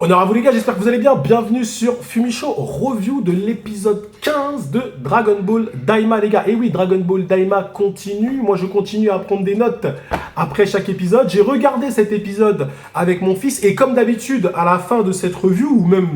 Honneur à vous les gars, j'espère que vous allez bien. Bienvenue sur Fumicho, review de l'épisode 15 de Dragon Ball Daima les gars. Et oui, Dragon Ball Daima continue. Moi je continue à prendre des notes après chaque épisode. J'ai regardé cet épisode avec mon fils et comme d'habitude à la fin de cette review ou même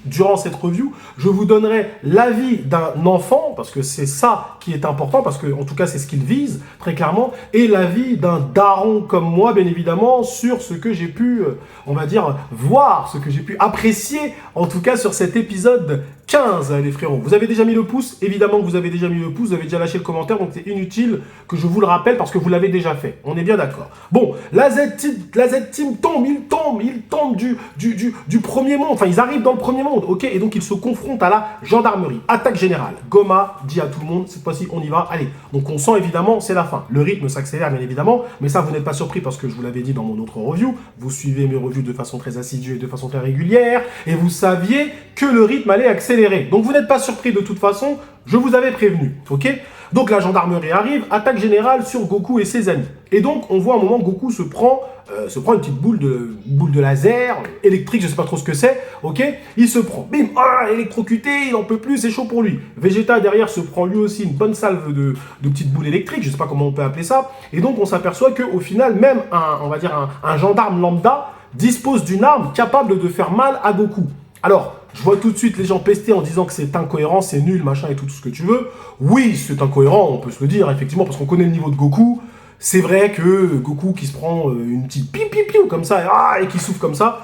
durant cette review, je vous donnerai l'avis d'un enfant, parce que c'est ça qui est important, parce que en tout cas c'est ce qu'il vise, très clairement, et l'avis d'un daron comme moi, bien évidemment, sur ce que j'ai pu, on va dire, voir, ce que j'ai pu apprécier, en tout cas sur cet épisode 15, les frérots. Vous avez déjà mis le pouce, évidemment que vous avez déjà mis le pouce, vous avez déjà lâché le commentaire, donc c'est inutile que je vous le rappelle, parce que vous l'avez déjà fait, on est bien d'accord. Bon, la Z-Team tombe, ils tombent du premier monde, enfin ils arrivent dans le premier monde, ok, et donc ils se confrontent à la gendarmerie. Attaque générale. Goma dit à tout le monde, cette fois-ci on y va, allez. Donc on sent évidemment, c'est la fin. Le rythme s'accélère bien évidemment, mais ça vous n'êtes pas surpris parce que je vous l'avais dit dans mon autre review, vous suivez mes revues de façon très assidue et de façon très régulière, et vous saviez que le rythme allait accélérer. Donc vous n'êtes pas surpris de toute façon, je vous avais prévenu, ok. Donc la gendarmerie arrive, attaque générale sur Goku et ses amis. Et donc on voit un moment Goku se prend une petite boule de laser, électrique, je sais pas trop ce que c'est, ok. Il se prend, bim, électrocuté, il en peut plus, c'est chaud pour lui. Vegeta derrière se prend lui aussi une bonne salve de petites boules électriques, je sais pas comment on peut appeler ça. Et donc on s'aperçoit qu'au final, même un gendarme lambda dispose d'une arme capable de faire mal à Goku. Alors, je vois tout de suite les gens pester en disant que c'est incohérent, c'est nul, machin et tout ce que tu veux. Oui, c'est incohérent, on peut se le dire, effectivement, parce qu'on connaît le niveau de Goku. C'est vrai que Goku qui se prend une petite piou comme ça, et qui souffle comme ça.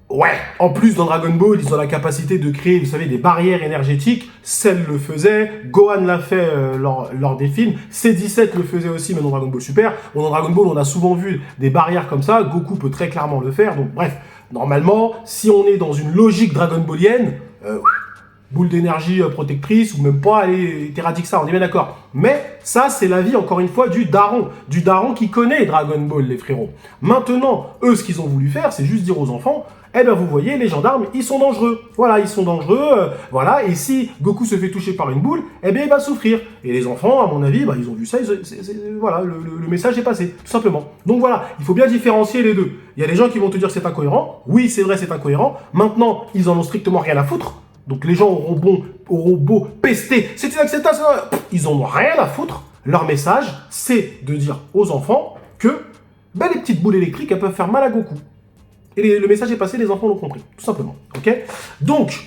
Ouais, en plus dans Dragon Ball, ils ont la capacité de créer, vous savez, des barrières énergétiques. Cell le faisait, Gohan l'a fait lors des films, C17 le faisait aussi, mais dans Dragon Ball Super. Bon, dans Dragon Ball, on a souvent vu des barrières comme ça, Goku peut très clairement le faire, donc bref. Normalement, si on est dans une logique Dragon Ballienne, boule d'énergie protectrice, ou même pas, allez, t'éradique ça, on est bien d'accord. Mais ça, c'est l'avis, encore une fois, du daron qui connaît Dragon Ball, les frérots. Maintenant, eux, ce qu'ils ont voulu faire, c'est juste dire aux enfants, eh ben vous voyez, les gendarmes, ils sont dangereux. Voilà, ils sont dangereux, voilà, et si Goku se fait toucher par une boule, eh bien il va souffrir. Et les enfants, à mon avis, bah, ils ont vu ça, voilà, le message est passé, tout simplement. Donc voilà, il faut bien différencier les deux. Il y a des gens qui vont te dire que c'est incohérent, oui, c'est vrai, c'est incohérent, maintenant, ils en ont strictement rien à foutre. Donc les gens auront beau pester, c'est inacceptable, ils en ont rien à foutre. Leur message, c'est de dire aux enfants que ben, les petites boules électriques, elles peuvent faire mal à Goku. Et le message est passé, les enfants l'ont compris, tout simplement. Ok. Donc,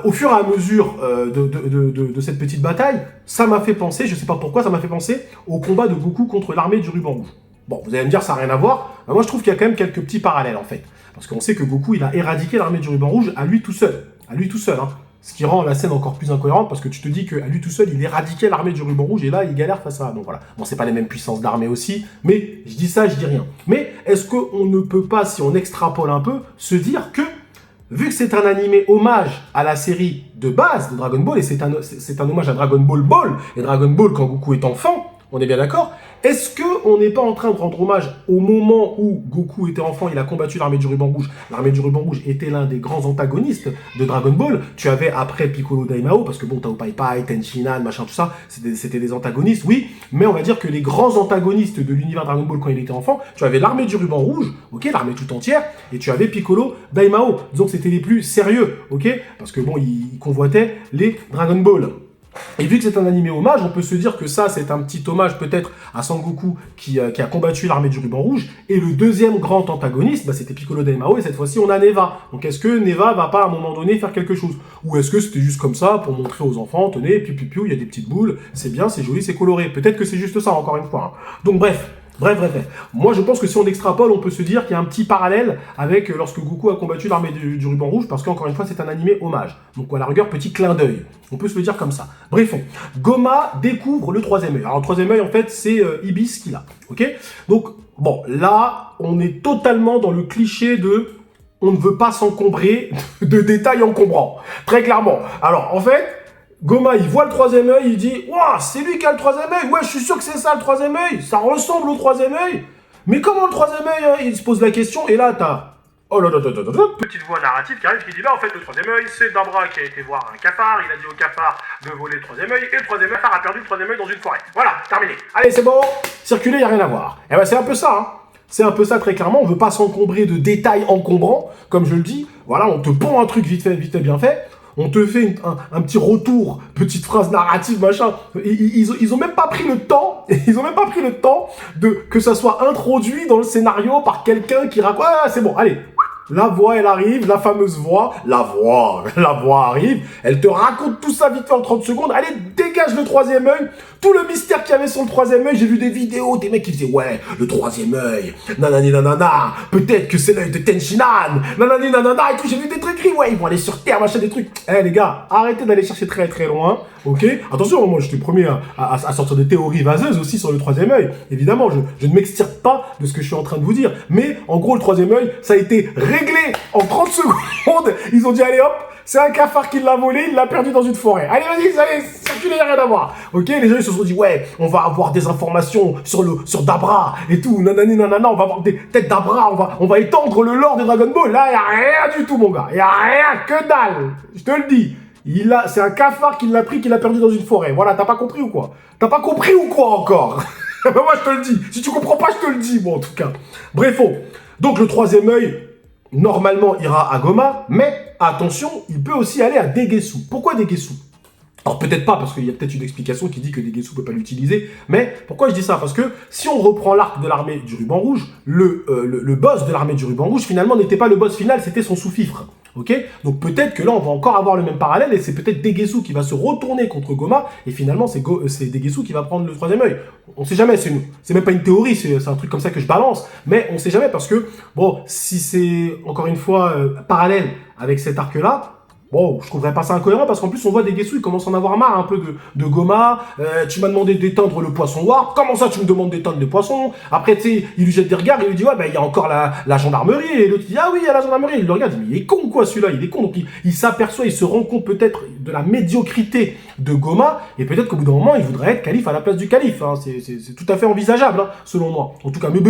au fur et à mesure de cette petite bataille, ça m'a fait penser, je sais pas pourquoi, ça m'a fait penser au combat de Goku contre l'armée du ruban rouge. Bon, vous allez me dire, ça n'a rien à voir. Ben, moi, je trouve qu'il y a quand même quelques petits parallèles, en fait. Parce qu'on sait que Goku, il a éradiqué l'armée du ruban rouge à lui tout seul. À lui tout seul, hein. Ce qui rend la scène encore plus incohérente parce que tu te dis qu'à lui tout seul, il éradiquait l'armée du ruban rouge et là, il galère face à... Donc voilà. Bon, c'est pas les mêmes puissances d'armée aussi, mais je dis ça, je dis rien. Mais est-ce qu'on ne peut pas, si on extrapole un peu, se dire que, vu que c'est un animé hommage à la série de base de Dragon Ball, et c'est un hommage à Dragon Ball Ball, et Dragon Ball quand Goku est enfant, on est bien d'accord? Est-ce qu'on n'est pas en train de rendre hommage au moment où Goku était enfant, il a combattu l'armée du ruban rouge. L'armée du ruban rouge était l'un des grands antagonistes de Dragon Ball. Tu avais après Piccolo Daimao, parce que bon, Tao Pai Pai, Tenshinhan, machin, tout ça, c'était des antagonistes, oui. Mais on va dire que les grands antagonistes de l'univers Dragon Ball quand il était enfant, tu avais l'armée du ruban rouge, ok, l'armée tout entière, et tu avais Piccolo Daimao. Disons que c'était les plus sérieux, ok, parce que bon, ils convoitaient les Dragon Ball. Et vu que c'est un animé hommage, on peut se dire que ça, c'est un petit hommage peut-être à Sangoku qui a combattu l'armée du ruban rouge. Et le deuxième grand antagoniste, bah, c'était Piccolo Daimao, et cette fois-ci, on a Neva. Donc est-ce que Neva va pas à un moment donné faire quelque chose? Ou est-ce que c'était juste comme ça pour montrer aux enfants, tenez, piou, il y a des petites boules, c'est bien, c'est joli, c'est coloré. Peut-être que c'est juste ça, encore une fois. Hein. Donc bref. Moi, je pense que si on extrapole, on peut se dire qu'il y a un petit parallèle avec lorsque Goku a combattu l'armée du ruban rouge, parce qu'encore une fois, c'est un animé hommage. Donc, à la rigueur, petit clin d'œil. On peut se le dire comme ça. Bref, Goma découvre le troisième œil. Alors, le troisième œil, en fait, c'est Ibis qu'il a. Ok. Donc, bon, là, on est totalement dans le cliché de on ne veut pas s'encombrer de détails encombrants. Très clairement. Alors, en fait, Goma, il voit le troisième œil, il dit « Ouah, c'est lui qui a le troisième œil. Ouais, je suis sûr que c'est ça le troisième œil. Ça ressemble au troisième œil. Mais comment le troisième œil hein ?» Il se pose la question et là, t'as... Oh là là là là là, petite voix narrative qui arrive qui dit « Bah en fait, le troisième œil, c'est Dabra qui a été voir un cafard. Il a dit au cafard de voler le troisième œil. Et le troisième œil a perdu le troisième œil dans une forêt. Voilà, terminé. Allez, c'est bon. Circuler, il n'y a rien à voir. » Et ben c'est un peu ça, hein. C'est un peu ça très clairement, on veut pas s'encombrer de détails encombrants, comme je le dis. Voilà, on te pond un truc vite fait, bien fait. On te fait un petit retour, petite phrase narrative, machin. Ils ont même pas pris le temps, que ça soit introduit dans le scénario par quelqu'un qui raconte. Ah, c'est bon, allez. La voix, elle arrive, la fameuse voix. La voix arrive. Elle te raconte tout ça vite fait en 30 secondes. Allez, dégage le troisième œil. Tout le mystère qu'il y avait sur le troisième œil, j'ai vu des vidéos, des mecs qui disaient, ouais, le troisième œil, nanani nanana, peut-être que c'est l'œil de Tenshinhan, nanani nanana, et tout, j'ai vu des trucs, ouais, ils vont aller sur Terre, machin, des trucs. Eh les gars, arrêtez d'aller chercher très très loin, ok? Attention, moi j'étais le premier à sortir des théories vaseuses aussi sur le troisième œil. Évidemment, je ne m'extirpe pas de ce que je suis en train de vous dire, mais en gros, le troisième œil, ça a été réglé en 30 secondes. Ils ont dit, allez hop, c'est un cafard qui l'a volé, il l'a perdu dans une forêt. Allez, vas-y, allez, circulez, y a rien à voir. Ok, les gens ils se sont dit, ouais, on va avoir des informations sur Dabra et tout, nanani nanana, on va avoir des têtes Dabra, on va étendre le lore de Dragon Ball. Là, y a rien du tout, mon gars. Y a rien, que dalle. Je te le dis. C'est un cafard qui l'a pris, qui l'a perdu dans une forêt. Voilà, t'as pas compris ou quoi? T'as pas compris ou quoi encore? Moi, je te le dis. Si tu comprends pas, je te le dis, moi, en tout cas. Bref, donc le troisième œil, normalement, ira à Goma, mais attention, il peut aussi aller à Degesu. Pourquoi Degesu? Alors peut-être pas, parce qu'il y a peut-être une explication qui dit que Degesu peut pas l'utiliser, mais pourquoi je dis ça? Parce que si on reprend l'arc de l'armée du ruban rouge, le boss de l'armée du ruban rouge, finalement, n'était pas le boss final, c'était son sous-fifre. Ok? Donc peut-être que là, on va encore avoir le même parallèle, et c'est peut-être Degesu qui va se retourner contre Goma, et finalement, c'est Degesu qui va prendre le troisième œil. On sait jamais, c'est même pas une théorie, c'est un truc comme ça que je balance, mais on sait jamais, parce que, bon, si c'est, encore une fois, parallèle avec cet arc-là, bon, je trouverais pas ça incohérent parce qu'en plus on voit Degesu, il commence à en avoir marre un peu de Goma. Tu m'as demandé d'éteindre le poisson warp. Comment ça tu me demandes d'éteindre les poissons? Après tu sais, il lui jette des regards et il lui dit ouais ben il y a encore la gendarmerie. Et l'autre dit ah oui il y a la gendarmerie. Il le regarde, il dit mais il est con quoi celui-là, il est con. Donc il s'aperçoit, il se rend compte peut-être de la médiocrité de Goma et peut-être qu'au bout d'un moment il voudrait être calife à la place du calife. Hein. C'est tout à fait envisageable hein, selon moi. En tout cas mais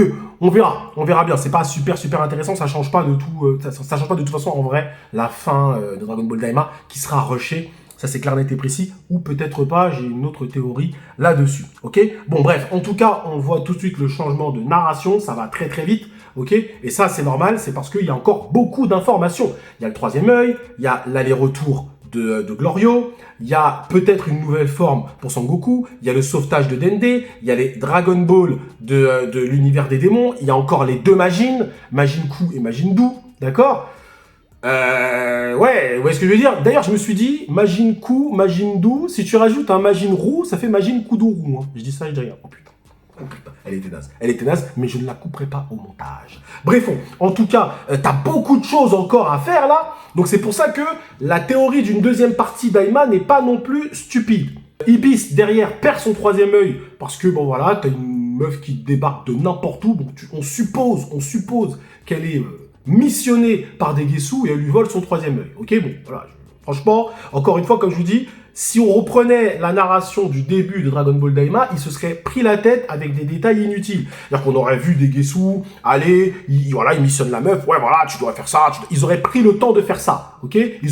on verra bien. C'est pas super intéressant, ça change pas de tout, ça change pas de toute façon en vrai la fin de Dragon Ball Daima qui sera rushé, ça c'est clair, net et précis, ou peut-être pas, j'ai une autre théorie là-dessus, ok? Bon bref, en tout cas, on voit tout de suite le changement de narration, ça va très très vite, ok? Et ça c'est normal, c'est parce qu'il y a encore beaucoup d'informations. Il y a le troisième œil, il y a l'aller-retour de Glorio, il y a peut-être une nouvelle forme pour Son Goku, il y a le sauvetage de Dende, il y a les Dragon Ball de l'univers des démons, il y a encore les deux Majin, Majin Ku et Majin Buu, d'accord? Ouais, vous voyez ce que je veux dire? D'ailleurs, je me suis dit, Majin Ku, Majin Buu, si tu rajoutes un Majin Roux, ça fait Majin Kuduru. Hein. Je dis ça, je dis rien. Oh putain. Elle était naze, mais je ne la couperai pas au montage. Bref, en tout cas, t'as beaucoup de choses encore à faire là, donc c'est pour ça que la théorie d'une deuxième partie d'Aima n'est pas non plus stupide. Ibis, derrière, perd son troisième œil, parce que, bon voilà, t'as une meuf qui débarque de n'importe où, donc on suppose qu'elle est... missionnée par Degesu et elle lui vole son troisième œil. Ok, bon, voilà. Franchement, encore une fois, comme je vous dis, si on reprenait la narration du début de Dragon Ball Daima, il se serait pris la tête avec des détails inutiles. C'est-à-dire qu'on aurait vu Degesu aller, il missionne la meuf, ouais voilà, tu dois faire ça. Ils auraient pris le temps de faire ça, ok? Ils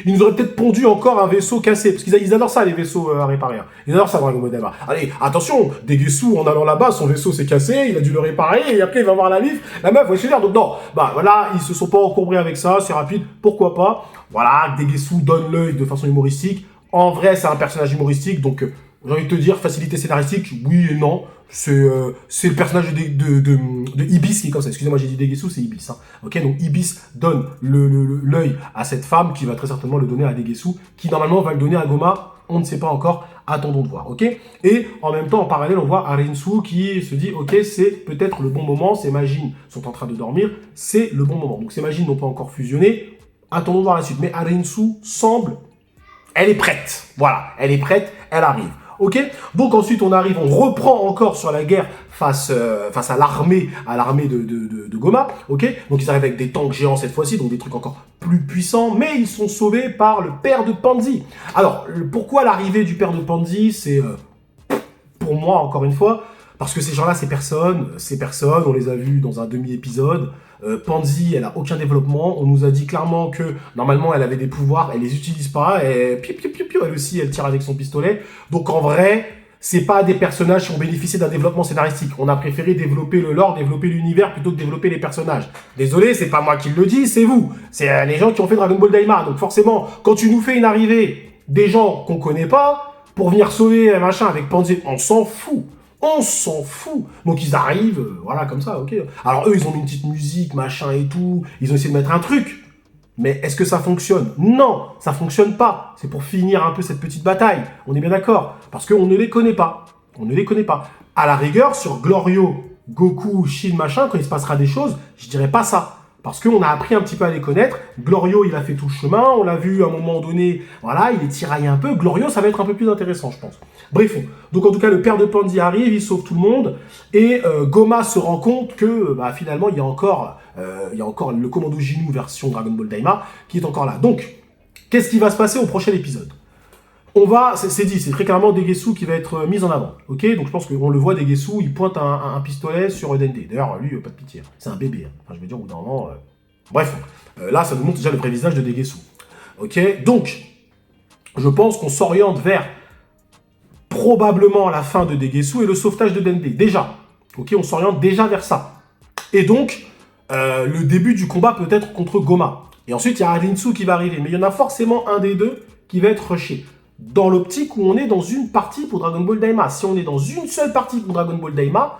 nous auraient peut-être pondu encore un vaisseau cassé, parce qu'ils adorent ça, les vaisseaux à réparer. Ils adorent ça, Dragon Ball Daima. Allez, attention, Degesu, en allant là-bas, son vaisseau s'est cassé, il a dû le réparer, et après il va voir la meuf, ouais, je veux dire, donc non, bah voilà, ils se sont pas encombrés avec ça, c'est rapide, pourquoi pas? Voilà, Degesu donne l'œil de façon humoristique. En vrai, c'est un personnage humoristique, donc j'ai envie de te dire, facilité scénaristique, oui et non. C'est le personnage de Ibis qui est comme ça. Excusez-moi, j'ai dit Degesu, c'est Ibis. Hein. Ok, donc Ibis donne l'œil à cette femme qui va très certainement le donner à Degesu, qui normalement va le donner à Goma. On ne sait pas encore, attendons de voir, ok? Et en même temps, en parallèle, on voit Arinsu qui se dit, ok, c'est peut-être le bon moment, ces Majin sont en train de dormir, c'est le bon moment. Donc ces Majin n'ont pas encore fusionné, attendons de voir la suite. Mais Arinsu semble, elle est prête, voilà, elle est prête, elle arrive. Ok, donc ensuite on reprend encore sur la guerre face à l'armée de Goma. Ok, donc ils arrivent avec des tanks géants cette fois-ci, donc des trucs encore plus puissants, mais ils sont sauvés par le père de Panzi. Alors pourquoi l'arrivée du père de Panzi? C'est pour moi encore une fois parce que ces gens-là, ces personnes, on les a vus dans un demi-épisode. Panzi, elle a aucun développement. On nous a dit clairement que normalement elle avait des pouvoirs, elle les utilise pas. Et elle aussi, elle tire avec son pistolet. Donc en vrai, c'est pas des personnages qui ont bénéficié d'un développement scénaristique. On a préféré développer le lore, développer l'univers plutôt que développer les personnages. Désolé, c'est pas moi qui le dis, c'est vous. C'est les gens qui ont fait Dragon Ball Daima. Donc forcément, quand tu nous fais une arrivée des gens qu'on connaît pas, pour venir sauver machin avec Panzer, on s'en fout. On s'en fout. Donc ils arrivent, voilà, comme ça, ok. Alors eux, ils ont mis une petite musique, machin et tout. Ils ont essayé de mettre un truc. Mais est-ce que ça fonctionne? Non, ça fonctionne pas. C'est pour finir un peu cette petite bataille. On est bien d'accord. Parce qu'on ne les connaît pas. On ne les connaît pas. À la rigueur, sur Glorio, Goku, Shin, machin, quand il se passera des choses, je dirais pas ça. Parce qu'on a appris un petit peu à les connaître. Glorio, il a fait tout le chemin. On l'a vu à un moment donné. Voilà, il est tiraillé un peu. Glorio, ça va être un peu plus intéressant, je pense. Bref. Donc, en tout cas, le père de Pandy arrive. Il sauve tout le monde. Et Goma se rend compte que, finalement, il y a encore le commando Ginu version Dragon Ball Daima qui est encore là. Donc, qu'est-ce qui va se passer au prochain épisode? C'est dit, c'est très clairement Degesu qui va être mis en avant. Ok, donc je pense qu'on le voit, Degesu, il pointe un pistolet sur Dende. D'ailleurs, lui, pas de pitié. C'est un bébé. Enfin, je veux dire, au bout d'un moment. Bref, là, ça nous montre déjà le vrai visage de Degesu. Ok, donc, je pense qu'on s'oriente vers probablement la fin de Degesu et le sauvetage de Dende. Déjà. Ok, on s'oriente déjà vers ça. Et donc, le début du combat peut-être contre Goma. Et ensuite, il y a Arinsu qui va arriver. Mais il y en a forcément un des deux qui va être rushé. Dans l'optique où on est dans une partie pour Dragon Ball Daima. Si on est dans une seule partie pour Dragon Ball Daima,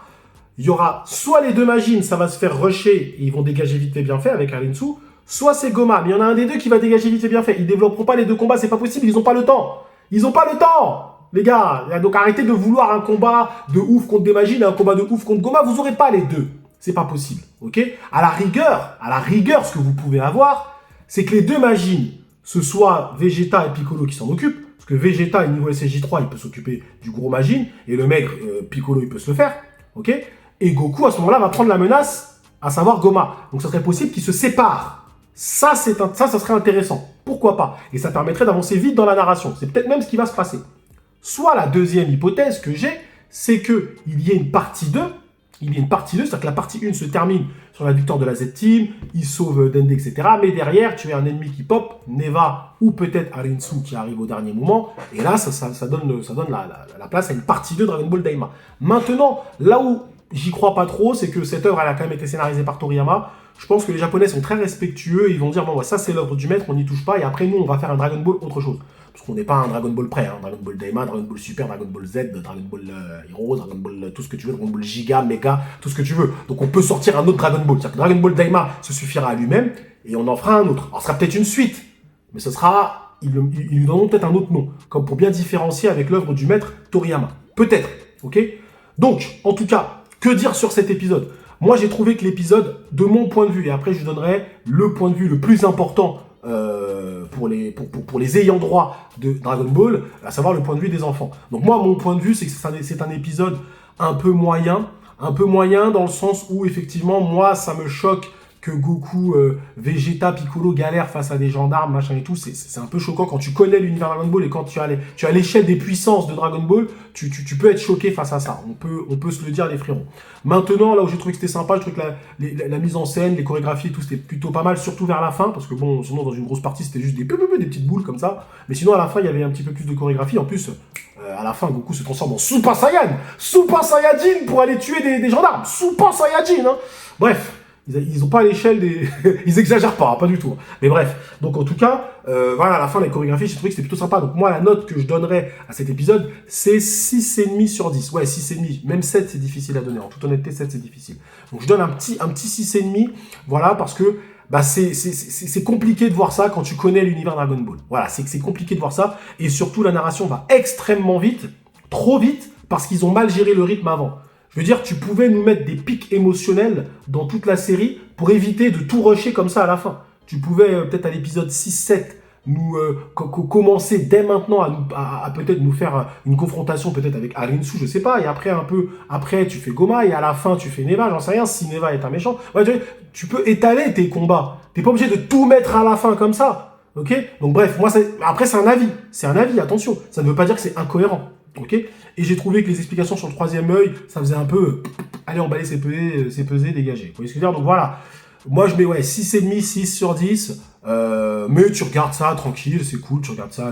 il y aura soit les deux Majin, ça va se faire rusher et ils vont dégager vite et bien fait avec Arinsu, soit c'est Goma. Mais il y en a un des deux qui va dégager vite et bien fait. Ils développeront pas les deux combats, c'est pas possible, ils n'ont pas le temps. Ils n'ont pas le temps, les gars. Donc arrêtez de vouloir un combat de ouf contre des Majin et un combat de ouf contre Goma, vous n'aurez pas les deux. C'est pas possible, ok? À la rigueur, ce que vous pouvez avoir, c'est que les deux Majin, ce soit Vegeta et Piccolo qui s'en occupent. Parce que Vegeta, niveau SSJ3, il peut s'occuper du gros Majin, et le maigre, Piccolo, il peut se le faire, ok? Et Goku, à ce moment-là, va prendre la menace, à savoir Goma. Donc, ça serait possible qu'ils se séparent. Ça serait intéressant. Pourquoi pas? Et ça permettrait d'avancer vite dans la narration. C'est peut-être même ce qui va se passer. Soit la deuxième hypothèse que j'ai, c'est qu'il y ait une partie 2, c'est-à-dire que la partie 1 se termine sur la victoire de la Z-Team, il sauve Dende, etc. Mais derrière, tu as un ennemi qui pop, Neva ou peut-être Arinsu qui arrive au dernier moment. Et là, ça donne la place à une partie 2 Dragon Ball Daima. Maintenant, là où j'y crois pas trop, c'est que cette œuvre, elle a quand même été scénarisée par Toriyama. Je pense que les Japonais sont très respectueux. Ils vont dire, bon, ça c'est l'œuvre du maître, on n'y touche pas. Et après, nous, on va faire un Dragon Ball autre chose. Parce qu'on n'est pas un Dragon Ball près, hein. Dragon Ball Daima, Dragon Ball Super, Dragon Ball Z, Dragon Ball Hero, Dragon Ball tout ce que tu veux, Dragon Ball Giga, Mega, tout ce que tu veux. Donc on peut sortir un autre Dragon Ball. C'est-à-dire que Dragon Ball Daima se suffira à lui-même et on en fera un autre. Alors ce sera peut-être une suite, mais ce sera, ils lui donneront peut-être un autre nom, comme pour bien différencier avec l'œuvre du maître Toriyama. Peut-être, ok? Donc, en tout cas, que dire sur cet épisode? Moi j'ai trouvé que l'épisode, de mon point de vue, et après je donnerai le point de vue le plus important pour les ayants droit de Dragon Ball, à savoir le point de vue des enfants. Donc moi, mon point de vue, c'est que c'est un épisode un peu moyen dans le sens où, effectivement, moi, ça me choque que Goku, Vegeta, Piccolo galèrent face à des gendarmes, machin et tout. C'est un peu choquant quand tu connais l'univers Dragon Ball et quand tu as l'échelle des puissances de Dragon Ball, tu peux être choqué face à ça. On peut se le dire, les frérots. Maintenant, là où j'ai trouvé que c'était sympa, je trouve que la mise en scène, les chorégraphies et tout, c'était plutôt pas mal, surtout vers la fin, parce que bon, sinon, dans une grosse partie, c'était juste des petites boules comme ça. Mais sinon, à la fin, il y avait un petit peu plus de chorégraphie. En plus, à la fin, Goku se transforme en Super Saiyan, Super Saiyajin pour aller tuer des gendarmes. Super Saiyajin, hein. Bref. Ils n'ont pas l'échelle des... Ils exagèrent pas du tout. Mais bref, donc en tout cas, voilà, à la fin, la chorégraphie, j'ai trouvé que c'était plutôt sympa. Donc moi, la note que je donnerais à cet épisode, c'est 6,5 sur 10. Ouais, 6,5. Même 7, c'est difficile à donner. En toute honnêteté, 7, c'est difficile. Donc je donne un petit 6,5. Voilà, parce que c'est compliqué de voir ça quand tu connais l'univers Dragon Ball. Voilà, c'est compliqué de voir ça. Et surtout, la narration va extrêmement vite, trop vite, parce qu'ils ont mal géré le rythme avant. Je veux dire, tu pouvais nous mettre des pics émotionnels dans toute la série pour éviter de tout rusher comme ça à la fin. Tu pouvais peut-être à l'épisode 6-7 nous commencer dès maintenant à peut-être nous faire une confrontation peut-être avec Arinsu, je sais pas, et après tu fais Goma et à la fin tu fais Neva, j'en sais rien si Neva est un méchant. Ouais, tu peux étaler tes combats. T'es pas obligé de tout mettre à la fin comme ça. Ok? Donc bref, moi après c'est un avis. C'est un avis, attention. Ça ne veut pas dire que c'est incohérent. Ok? Et j'ai trouvé que les explications sur le troisième œil, ça faisait un peu allez, emballer ses pesées, dégager. Vous voyez ce que je veux dire? Donc voilà. Moi, je mets ouais, 6,5, 6 sur 10. Mais tu regardes ça tranquille, c'est cool. Tu regardes ça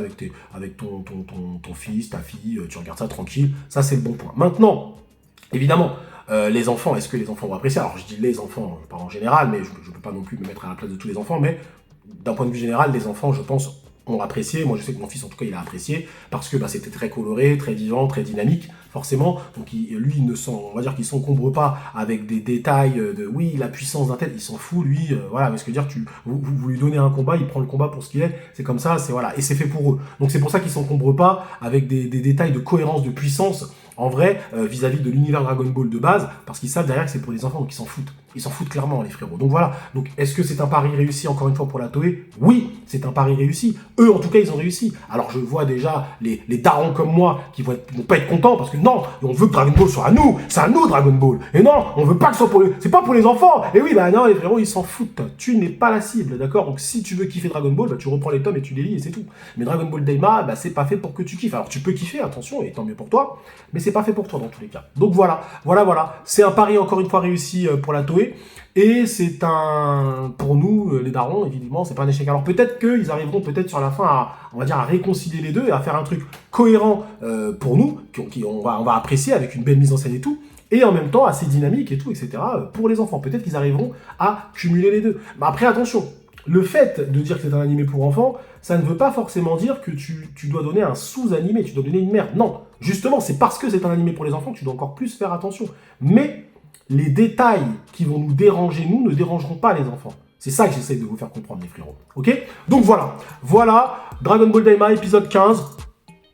avec ton fils, ta fille. Tu regardes ça tranquille. Ça, c'est le bon point. Maintenant, évidemment, les enfants, est-ce que les enfants vont apprécier? Alors, je dis les enfants, je parle en général, mais je ne peux pas non plus me mettre à la place de tous les enfants. Mais d'un point de vue général, les enfants, je pense, ont apprécié. Moi, je sais que mon fils, en tout cas, il a apprécié parce que c'était très coloré, très vivant, très dynamique, forcément. Donc, lui, on va dire qu'il s'encombre pas avec des détails de, oui, la puissance d'un tel. Il s'en fout, lui. Voilà, mais ce que dire, vous lui donnez un combat, il prend le combat pour ce qu'il est. C'est comme ça, c'est voilà, et c'est fait pour eux. Donc, c'est pour ça qu'il s'encombre pas avec des détails de cohérence, de puissance. En vrai, vis-à-vis de l'univers Dragon Ball de base, parce qu'ils savent derrière que c'est pour les enfants, donc ils s'en foutent. Ils s'en foutent clairement, les frérots. Donc voilà. Donc, est-ce que c'est un pari réussi, encore une fois, pour la Toei? Oui, c'est un pari réussi. Eux, en tout cas, ils ont réussi. Alors, je vois déjà les darons comme moi qui vont pas être contents, parce que non, on veut que Dragon Ball soit à nous. C'est à nous, Dragon Ball. Et non, on veut pas que ce soit pour c'est pas pour les enfants. Et oui, non, les frérots, ils s'en foutent. Tu n'es pas la cible, d'accord? Donc, si tu veux kiffer Dragon Ball, tu reprends les tomes et tu les lis et c'est tout. Mais Dragon Ball Daima, c'est pas fait pour que tu kiffes. Alors, tu peux kiffer, attention, et tant mieux pour toi, mais c'est pas fait pour toi dans tous les cas. Donc voilà. C'est un pari encore une fois réussi pour la Toei. Et c'est pour nous, les darons, évidemment, c'est pas un échec. Alors peut-être qu'ils arriveront peut-être sur la fin à réconcilier les deux et à faire un truc cohérent pour nous, on va apprécier avec une belle mise en scène et tout, et en même temps assez dynamique et tout, etc. pour les enfants. Peut-être qu'ils arriveront à cumuler les deux. Mais après, attention, le fait de dire que c'est un animé pour enfants, ça ne veut pas forcément dire que tu dois donner un sous-animé, tu dois donner une merde. Non, justement, c'est parce que c'est un animé pour les enfants que tu dois encore plus faire attention. Mais les détails qui vont nous déranger, nous, ne dérangeront pas les enfants. C'est ça que j'essaie de vous faire comprendre, les frérots. Ok? Donc voilà. Dragon Ball Daima, épisode 15.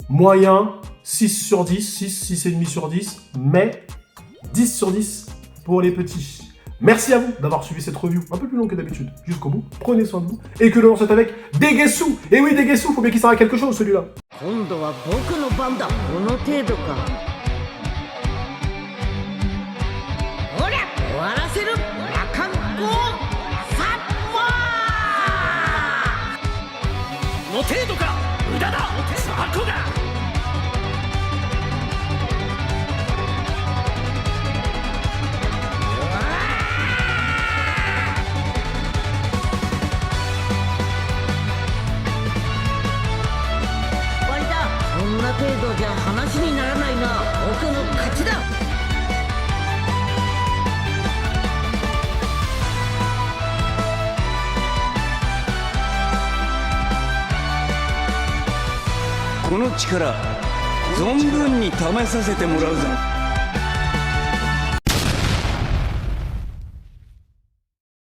Moyen, 6 sur 10, 6,5 sur 10. Mais 10 sur 10 pour les petits. Merci à vous d'avoir suivi cette review un peu plus longue que d'habitude, jusqu'au bout. Prenez soin de vous. Et que l'on soit avec Degesu. Et oui, Degesu, faut bien qu'il serve à quelque chose, celui-là.この力存分に試させてもらうぞ。